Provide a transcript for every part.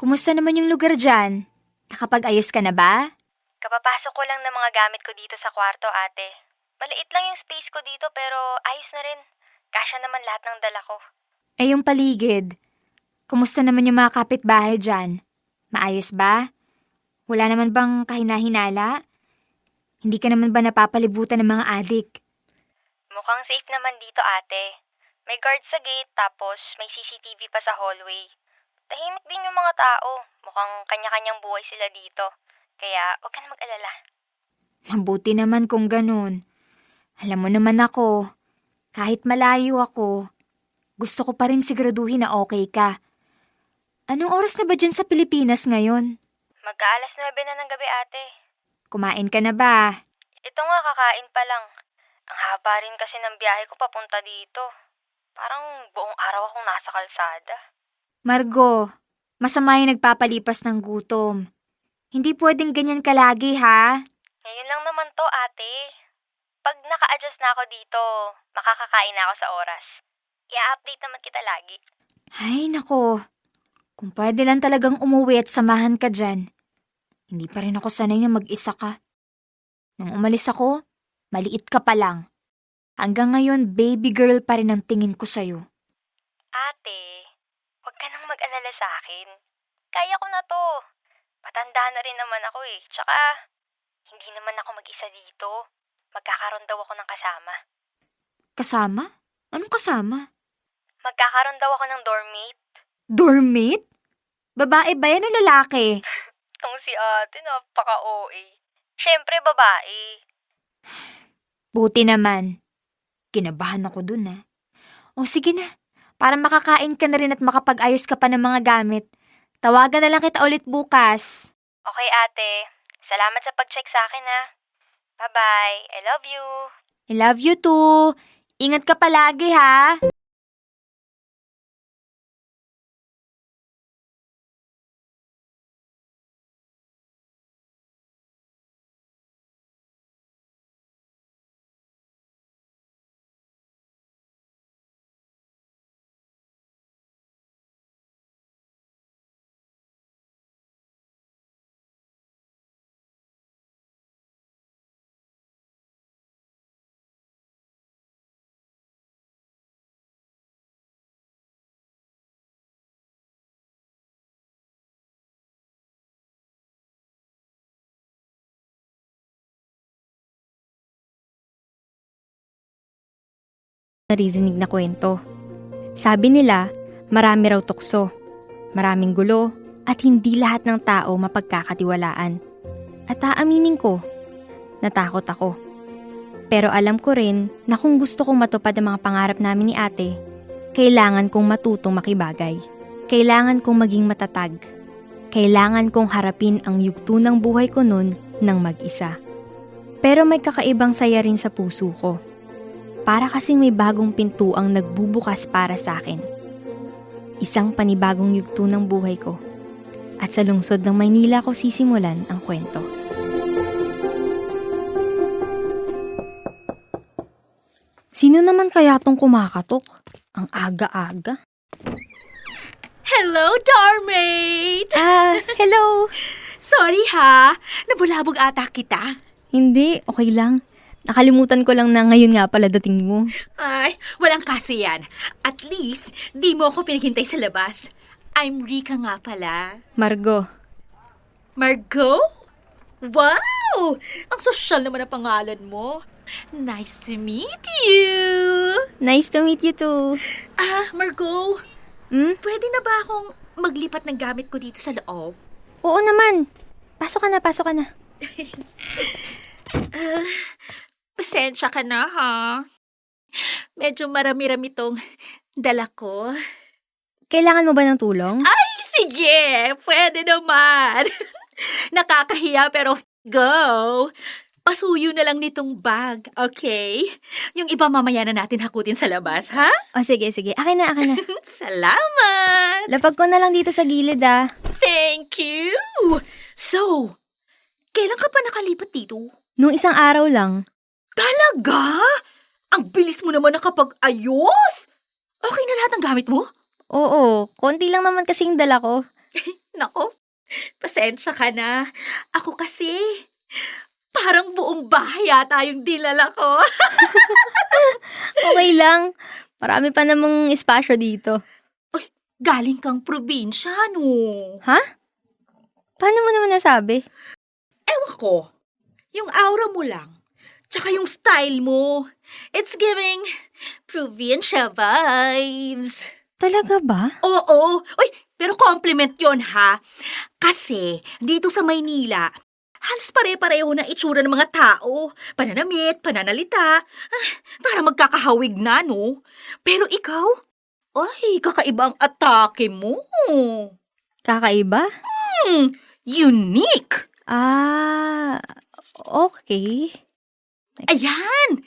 Kumusta naman yung lugar dyan? Nakapag-ayos ka na ba? Kapapasok ko lang ng mga gamit ko dito sa kwarto, ate. Maliit lang yung space ko dito pero ayos na rin. Kasya naman lahat ng dala ko. Eh yung paligid, kumusta naman yung mga kapitbahay dyan? Maayos ba? Wala naman bang kahinahinala? Hindi ka naman ba napapalibutan ng mga adik? Mukhang safe naman dito, ate. May guard sa gate tapos may CCTV pa sa hallway. Tahimik din yung mga tao. Mukhang kanya-kanyang buhay sila dito. Kaya huwag ka na mag-alala. Mabuti naman kung ganun. Alam mo naman ako, kahit malayo ako, gusto ko pa rin siguraduhin na okay ka. Anong oras na ba dyan sa Pilipinas ngayon? Magka-alas 9 na ng gabi, ate. Kumain ka na ba? Ito nga, kakain pa lang. Ang haba rin kasi ng biyahe ko papunta dito. Parang buong araw akong nasa kalsada. Margo, masama yung nagpapalipas ng gutom. Hindi pwedeng ganyan kalagi, ha? Ngayon lang naman to, ate. Pag naka-adjust na ako dito, makakakain na ako sa oras. I-update naman kita lagi. Ay, nako. Kung pwede lang talagang umuwi at samahan ka dyan. Hindi pa rin ako sanay na mag-isa ka. Nung umalis ako, maliit ka pa lang. Hanggang ngayon, baby girl pa rin ang tingin ko sa'yo. Ate, huwag ka nang mag-alala sa akin. Kaya ko na to. Matanda na rin naman ako eh. Tsaka, hindi naman ako mag-isa dito. Magkakaroon daw ako ng kasama. Kasama? Anong kasama? Magkakaroon daw ako ng dormmate. Dormmate? Babae ba yan o lalaki? Tong si ate, napaka-OA. Siyempre, babae. Buti naman. Kinabahan ako dun, ha. O sige na, para makakain ka na rin at makapag-ayos ka pa ng mga gamit. Tawagan na lang kita ulit bukas. Okay, ate. Salamat sa pag-check sa akin, ha. Bye-bye. I love you. I love you too. Ingat ka palagi, ha. Naririnig na kwento. Sabi nila, marami raw tukso, maraming gulo, at hindi lahat ng tao mapagkakatiwalaan. At aaminin ko, natakot ako. Pero alam ko rin na kung gusto kong matupad ang mga pangarap namin ni ate, kailangan kong matutong makibagay. Kailangan kong maging matatag. Kailangan kong harapin ang yugto ng buhay ko nun ng mag-isa. Pero may kakaibang saya rin sa puso ko. Para kasing may bagong pintuang nagbubukas para sa akin. Isang panibagong yugto ng buhay ko. At sa lungsod ng Maynila ko sisimulan ang kwento. Sino naman kaya tong kumakatok? Ang aga-aga. Hello, Dormate! Hello! Sorry ha, nabulabog ata kita. Hindi, okay lang. Nakalimutan ko lang na ngayon nga pala dating mo. Ay, walang kaso yan. At least, di mo ako pinaghintay sa labas. I'm Rika nga pala. Margo. Margot? Wow! Ang sosyal naman ang pangalan mo. Nice to meet you! Nice to meet you too. Margot, pwede na ba akong maglipat ng gamit ko dito sa loob? Oo naman. Pasok ka na. Pasensya ka na, ha? Medyo marami-rami tong dala ko. Kailangan mo ba ng tulong? Ay, sige! Pwede naman! Nakakahiya pero go! Pasuyo na lang nitong bag, okay? Yung iba mamaya na natin hakutin sa labas, ha? O sige. Akin na. Salamat! Lapag ko na lang dito sa gilid Thank you! So, kailan ka pa nakalipat dito? Nung isang araw lang. Talaga? Ang bilis mo naman nakapag-ayos! Okay na lahat ng gamit mo? Oo, konti lang naman kasing dala ko. Nako, pasensya ka na. Ako kasi, parang buong bahay yata yung dinala ko. Okay lang. Marami pa namang espasyo dito. Galing kang probinsya, no? Ha? Paano mo naman nasabi? Ewan ko, yung aura mo lang, tsaka yung style mo, it's giving provincia vibes. Talaga ba? Oo, uy, pero compliment yon ha. Kasi dito sa Maynila, halos pare-pareho na itsura ng mga tao. Pananamit, pananalita, para magkakahawig na, no? Pero ikaw, ay, kakaibang atake mo. Kakaiba? Unique. Ah, okay. Ayan!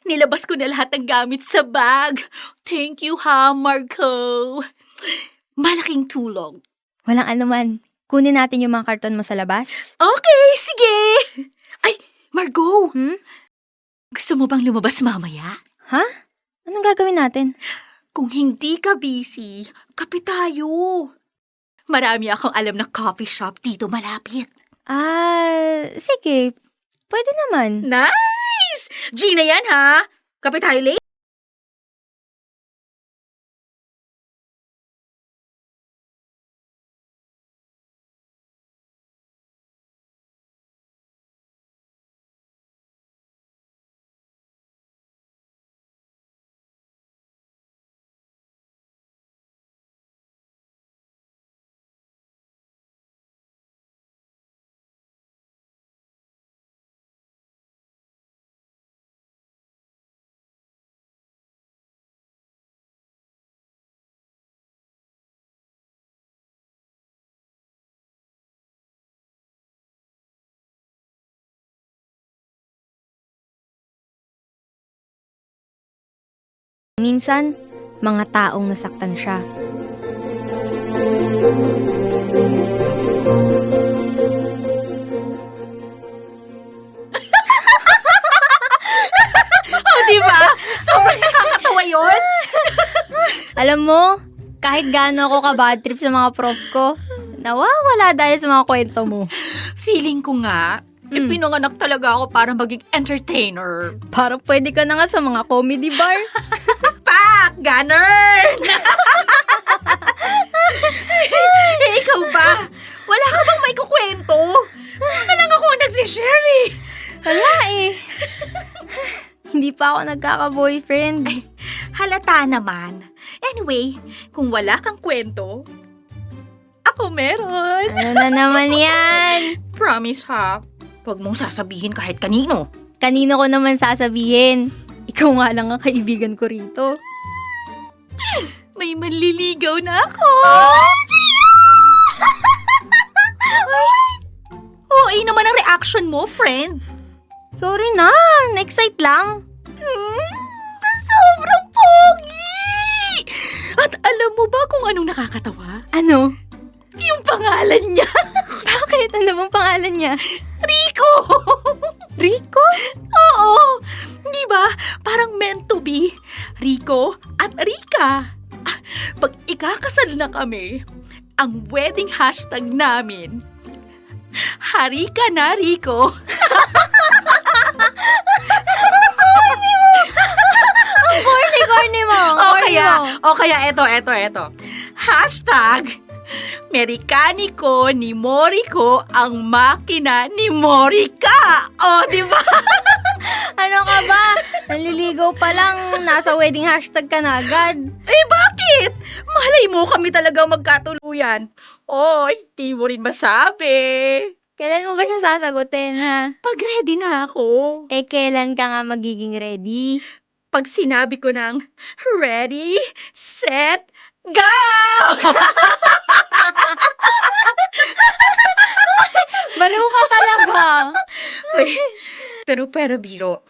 Nilabas ko na lahat ng gamit sa bag. Thank you ha, Marco. Malaking tulong. Walang anuman. Kunin natin yung mga karton mo sa labas. Okay, sige! Ay, Margo! Hmm? Gusto mo bang lumabas mamaya? Ha? Anong gagawin natin? Kung hindi ka busy, kape tayo. Marami akong alam na coffee shop dito malapit. Sige. Pwede naman. Nice! Gina yan ha! Kape tayo late? Minsan, mga taong nasaktan siya. Oh, di ba? Sobrang nakakatawa yun. Alam mo, kahit gaano ako ka-bad trip sa mga prof ko, nawawala dahil sa mga kwento mo. Feeling ko nga, pinanganak talaga ako para maging entertainer. Parang pwede ka na nga sa mga comedy bar. Pak! Ganun! Ikaw ba? Wala ka bang may kukwento? Wala lang ako nagsishare eh. Wala eh. Hindi pa ako nagkaka-boyfriend. Halata naman. Anyway, kung wala kang kwento, ako meron. Ano na naman yan? Promise ha, huwag mong sasabihin kahit kanino. Kanino ko naman sasabihin? Ikaw nga lang ang kaibigan ko rito. May manliligaw na ako. Oo, naman ang reaction mo, friend. Sorry na, na-excite lang. Sobrang pogi! At alam mo ba kung anong nakakatawa? Ano? Yung pangalan niya. Bakit? Ano bang pangalan niya? Rico! Rico? Oo! Di ba? Parang meant to be. Rico at Rika. Pag ikakasal na kami, ang wedding hashtag namin, Harika na, Rico. Corny mo! O kaya eto. Hashtag, Amerikaniko ni Moriko ang makina ni Morika. O, di ba? Ano ka ba? Naliligaw pa lang, nasa wedding hashtag ka na agad. Eh, bakit? Malay mo kami talaga magkatuluyan. Oy, di mo rin masabi. Kailan mo ba siya sasagutin, ha? Pag ready na ako. Eh, kailan ka nga magiging ready? Pag sinabi ko ng ready, set, go! Baliw ka talaga. Uy, pero biro,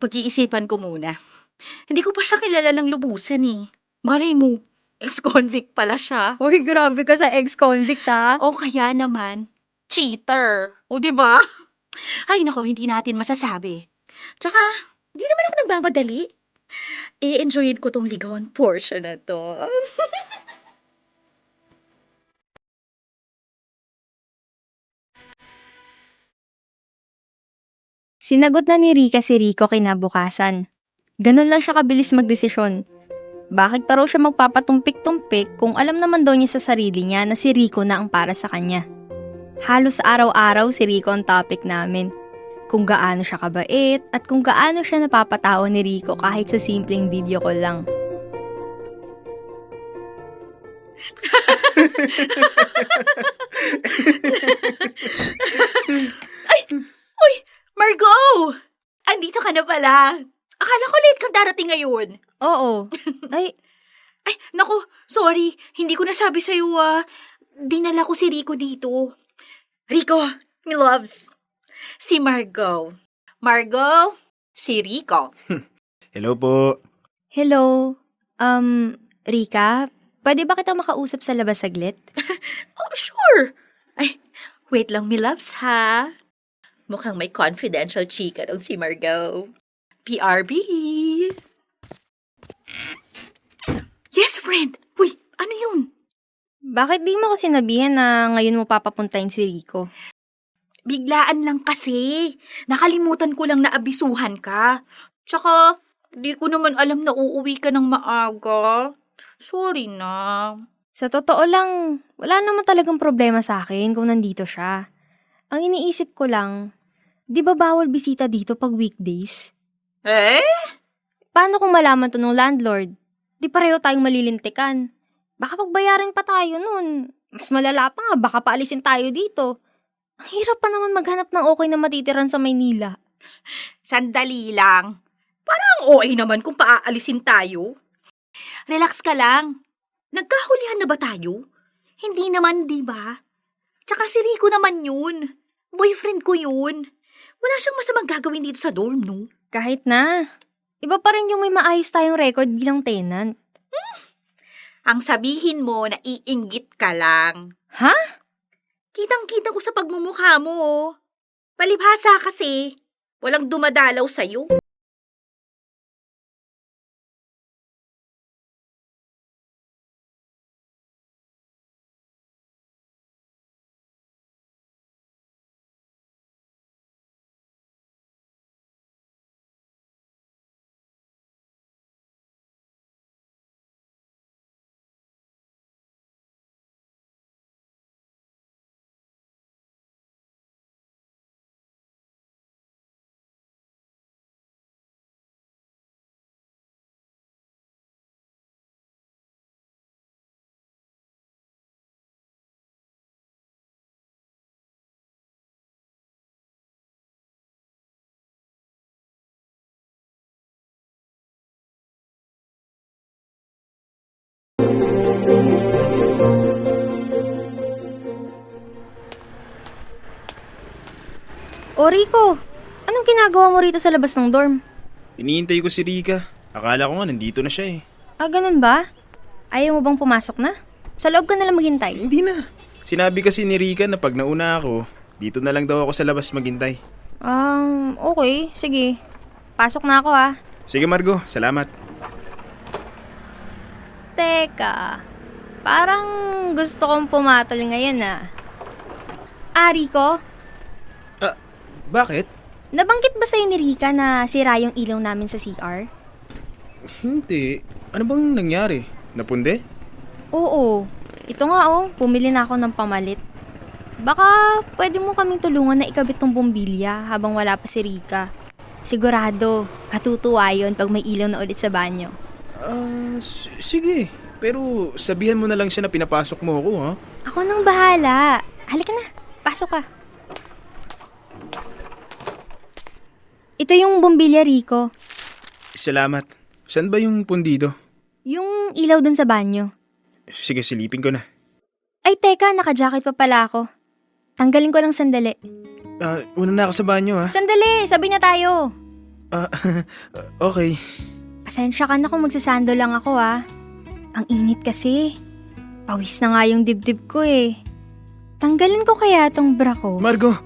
pag-iisipan ko muna. Hindi ko pa siya kilala ng lubusan eh. Malay mo, ex-convict pala siya. Uy, grabe ka sa ex-convict, ha? O kaya naman, cheater. O, di ba? Ay, nako, hindi natin masasabi. Tsaka, hindi naman ako nagmamadali. I-enjoyin ko tong ligawan portion na to. Sinagot na ni Rika si Rico kinabukasan. Ganun lang siya kabilis magdesisyon. Bakit pa raw siya magpapatumpik-tumpik kung alam naman daw niya sa sarili niya na si Rico na ang para sa kanya? Halos araw-araw si Rico ang topic namin. Kung gaano siya kabait at kung gaano siya napapatawa ni Rico kahit sa simpleng video call lang. Uy, Margot! Andito ka na pala. Akala ko late kang darating ngayon. Oo. Ay, Ay, naku, sorry. Hindi ko nasabi sa'yo, dinala ko si Rico dito. Rico, my loves. Si Margot. Margot, si Rico. Hello po. hello. Rika, pwede ba kita makausap sa labas saglit? Oh, sure. Ay, wait lang, my loves, ha? Mukhang may confidential chika tong si Margot. PRB. Yes, friend. Uy, ano yun? Bakit di mo ko sinabihan na ngayon mo papapuntahin si Rico? Biglaan lang kasi. Nakalimutan ko lang na abisuhan ka. Tsaka, di ko naman alam na uuwi ka ng maaga. Sorry na. Sa totoo lang, wala naman talagang problema sa akin kung nandito siya. Ang iniisip ko lang, di ba bawal bisita dito pag weekdays? Eh? Paano kung malaman to ng landlord? Di pareho tayong malilintikan. Baka pagbayaran pa tayo nun. Mas malala pa nga, baka paalisin tayo dito. Ang hirap pa naman maghanap ng okay na matitiran sa Maynila. Sandali lang. Parang OA naman kung paaalisin tayo. Relax ka lang. Nagkahulihan na ba tayo? Hindi naman, di ba? Tsaka si Rico naman yun. Boyfriend ko yun. Wala siyang masamang gagawin dito sa dorm, no? Kahit na. Iba pa rin yung may maayos tayong record bilang tenant. Ang sabihin mo na iinggit ka lang. Ha? Kitang-kita ko sa pagmumukha mo, oh. Palibhasa kasi. Walang dumadalaw sa'yo. O Rico, anong ginagawa mo rito sa labas ng dorm? Iniintay ko si Rika. Akala ko nga nandito na siya eh. Ah, ganun ba? Ayaw mo bang pumasok na? Sa loob ka na lang maghintay. Hindi na. Sinabi kasi ni Rika na pag nauna ako, dito na lang daw ako sa labas maghintay. Okay. Sige. Pasok na ako ah. Sige Margo, salamat. Teka, parang gusto kong pumatol ngayon ah. Ah, Rico, Bakit? nabanggit ba sa'yo ni Rika na sira yung ilaw namin sa CR? Hindi. Ano bang nangyari? Napunde? Oo. Ito nga oh, pumili na ako ng pamalit. Baka pwede mo kaming tulungan na ikabit tong bombilya habang wala pa si Rika. Sigurado, matutuwa yun pag may ilaw na ulit sa banyo. Sige. Pero sabihan mo na lang siya na pinapasok mo ako, ha? Ako nang bahala. Halika na, pasok ka. Ito yung bombilya, Rico. Salamat. Saan ba yung pundido? Yung ilaw dun sa banyo. Sige, silipin ko na. Ay, teka, naka-jacket pa pala ako. Tanggalin ko lang sandali. Una na ako sa banyo, ha? Sandali! Sabay na tayo! Okay. Pasensya ka na kung magsasando lang ako, ah. Ang init kasi. Pawis na nga yung dibdib ko, eh. Tanggalin ko kaya tong bra ko? Margo!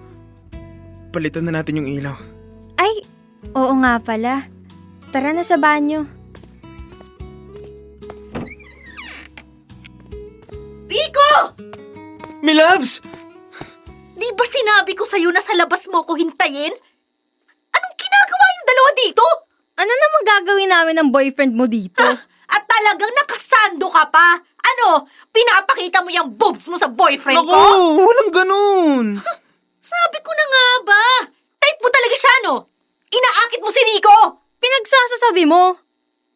Palitan na natin yung ilaw. Ay, oo nga pala. Tara na sa banyo. Rico! My loves! Di ba sinabi ko sa'yo na sa labas mo ko hintayin? Ano dalawa dito? Ano naman gagawin namin ng boyfriend mo dito? At talagang nakasando ka pa. Ano, pinapakita mo yung boobs mo sa boyfriend Naku, ko? walang ganun. Sabi ko na nga ba? Type mo talaga siya, no? Inaakit mo si Rico! Pinagsasasabi mo.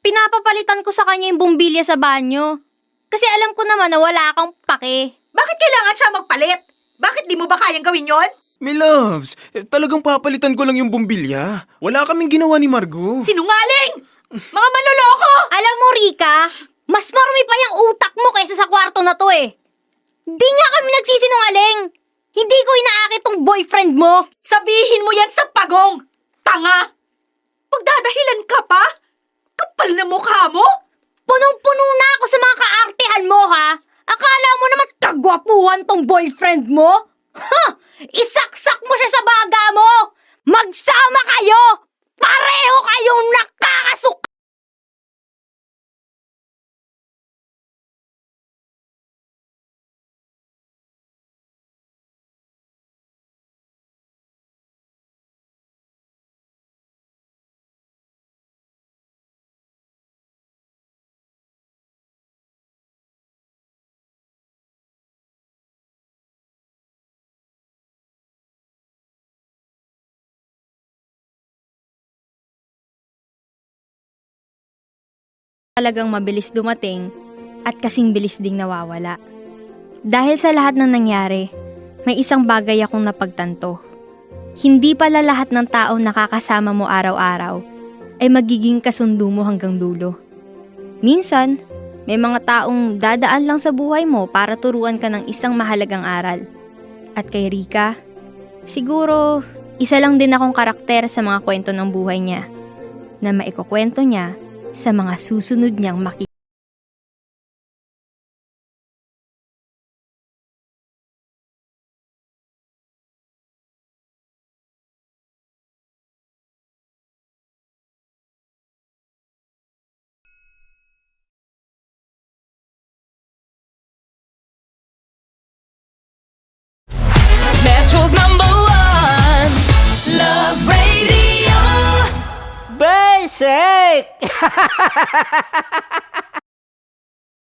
Pinapapalitan ko sa kanya yung bumbilya sa banyo. Kasi alam ko naman na wala kang pake. Bakit kailangan siya magpalit? Bakit di mo ba kayang gawin yon? My loves, talagang papalitan ko lang yung bumbilya. Wala kaming ginawa ni Margo. Sinungaling! Mga manloloko! Alam mo, Rika, mas marumi pa yung utak mo kaysa sa kwarto na to eh. Di nga kami nagsisinungaling. Hindi ko inaakit tong boyfriend mo. Sabihin mo yan sa pagong! Tanga! Magdadahilan ka pa? Kapal na mukha mo? Punong-puno na ako sa mga kaartehan mo, ha? Akala mo naman kagwapuhan tong boyfriend mo? Ha! Isaksak mo siya sa baga mo! Magsama kayo! Pareho kayong nakakasuk... Talagang mabilis dumating at kasing bilis ding nawawala. Dahil sa lahat ng nangyari, may isang bagay akong napagtanto. Hindi pala lahat ng taong nakakasama mo araw-araw ay magiging kasundo mo hanggang dulo. Minsan, may mga taong dadaan lang sa buhay mo para turuan ka ng isang mahalagang aral. At kay Rika, siguro isa lang din akong karakter sa mga kwento ng buhay niya na maikukwento niya sa mga susunod niyang makikita. Metro's #1 Love Radio. Basic!